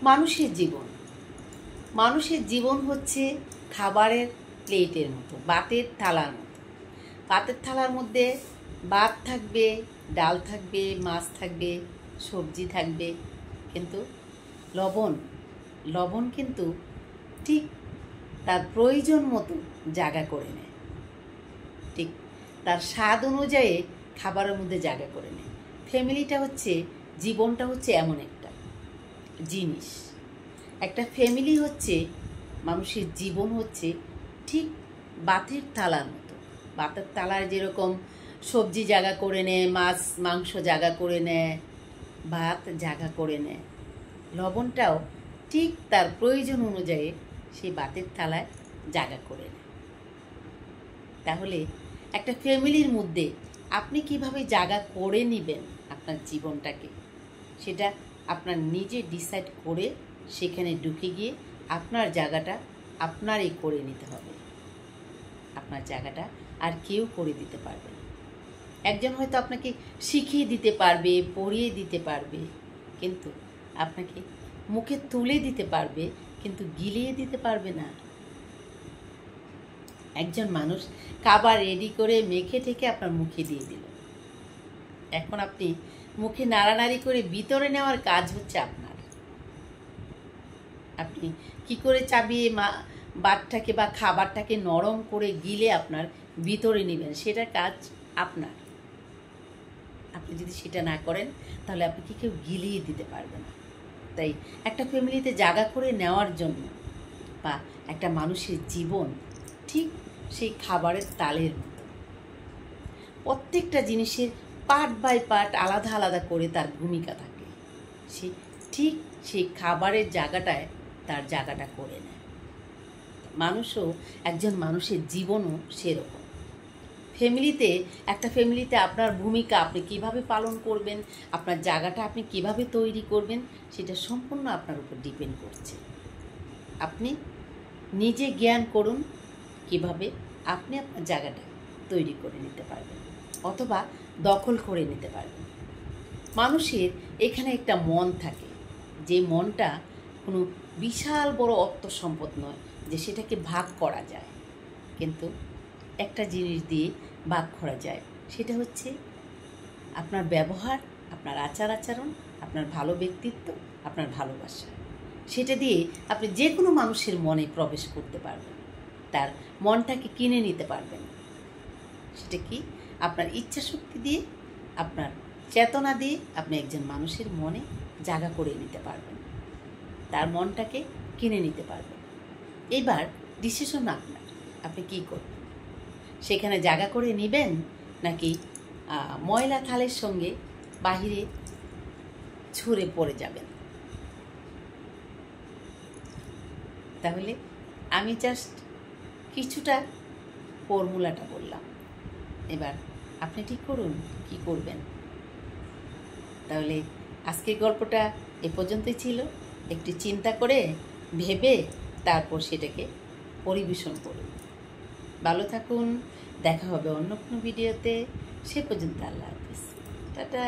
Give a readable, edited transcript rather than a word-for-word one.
মানুষের জীবন মানুষের জীবন হচ্ছে খাবারের প্লেটের মতো, ভাতের থালার মতো। ভাতের থালার মধ্যে ভাত থাকবে, ডাল থাকবে, মাছ থাকবে, সবজি থাকবে, কিন্তু লবণ লবণ কিন্তু ঠিক তার প্রয়োজন মতো জায়গা করে নেয়, ঠিক তার স্বাদ অনুযায়ী খাবারের মধ্যে জায়গা করে নেয়। ফ্যামিলিটা হচ্ছে, জীবনটা হচ্ছে এমন একটা জিনিস। একটা ফ্যামিলি হচ্ছে, মানুষের জীবন হচ্ছে ঠিক ভাতের থালার মতো। ভাতের থালায় যেরকম সবজি জায়গা করে নেয়, মাছ মাংস জায়গা করে নেয়, ভাত জায়গা করে নেয়, লবণটাও ঠিক তার প্রয়োজন অনুযায়ী সেই ভাতের থালায় জায়গা করে নেয়। তাহলে একটা ফ্যামিলির মধ্যে আপনি কিভাবে জায়গা করে নেবেন আপনার জীবনটাকে, সেটা আপনার নিজে ডিসাইড করে সেখানে ঢুকে গিয়ে আপনার জায়গাটা আপনারই করে নিতে হবে। আপনার জায়গাটা আর কেউ করে দিতে পারবে না। একজন হয়তো আপনাকে শিখিয়ে দিতে পারবে, পড়িয়ে দিতে পারবে, কিন্তু আপনাকে মুখে তুলে দিতে পারবে, কিন্তু গিলিয়ে দিতে পারবে না। একজন মানুষ খাবার রেডি করে মেখে ঠেকে আপনার মুখে দিয়ে দিল, এখন আপনি মুখে নাড়ানাড়ি করে ভিতরে নেওয়ার কাজ হচ্ছে আপনার। আপনি কি করে চাবিয়ে ভাতটাকে বা খাবারটাকে নরম করে গিলে আপনার ভিতরে নেবেন, সেটার কাজ আপনার। আপনি যদি সেটা না করেন তাহলে আপনাকে কেউ গিলিয়ে দিতে পারবে না। তাই একটা ফ্যামিলিতে জায়গা করে নেওয়ার জন্য, বা একটা মানুষের জীবন ঠিক সেই খাবারের তালের মতো, প্রত্যেকটা জিনিসের পার্ট বাই পার্ট আলাদা আলাদা করে তার ভূমিকা থাকে। সে ঠিক সেই খাবারের জায়গাটায় তার জায়গাটা করে নেয়। মানুষও, একজন মানুষের জীবনও সেরকম। ফ্যামিলিতে, একটা ফ্যামিলিতে আপনার ভূমিকা আপনি কিভাবে পালন করবেন, আপনার জায়গাটা আপনি কিভাবে তৈরি করবেন, সেটা সম্পূর্ণ আপনার উপর ডিপেন্ড করছে। আপনি নিজে জ্ঞান করুন কিভাবে আপনি আপনার জায়গাটা তৈরি করে নিতে পারবেন অথবা দখল করে নিতে পারবেন। মানুষের এখানে একটা মন থাকে, যে মনটা কোনো বিশাল বড় অর্থ সম্পদ নয় যে সেটাকে ভাগ করা যায়, কিন্তু একটা জিনিস দিয়ে ভাগ করা যায়, সেটা হচ্ছে আপনার ব্যবহার, আপনার আচার আচরণ, আপনার ভালো ব্যক্তিত্ব, আপনার ভালোবাসা। সেটা দিয়ে আপনি যে কোনো মানুষের মনে প্রবেশ করতে পারবেন, তার মনটাকে কিনে নিতে পারবেন। সেটা কি? আপনার ইচ্ছা শক্তি দিয়ে, আপনার চেতনা দিয়ে আপনি একজন মানুষের মনে জায়গা করে নিতে পারবেন, তার মনটাকে কিনে নিতে পারবেন। এবার ডিসিশন আপনার, আপনি কী করবেন? সেখানে জায়গা করে নেবেন, নাকি ময়লা থালের সঙ্গে বাহিরে ছুঁড়ে পড়ে যাবেন? তাহলে আমি জাস্ট কিছুটা ফর্মুলাটা বললাম, এবার আপনি ঠিক করুন কি করবেন। তাহলে আজকের গল্পটা এ পর্যন্তই ছিল। একটু চিন্তা করে ভেবে তারপর সেটাকে পরিবেশন করুন। ভালো থাকুন, দেখা হবে অন্য কোনো ভিডিওতে। সে পর্যন্ত আল্লাহ হাফিজ, টাটা।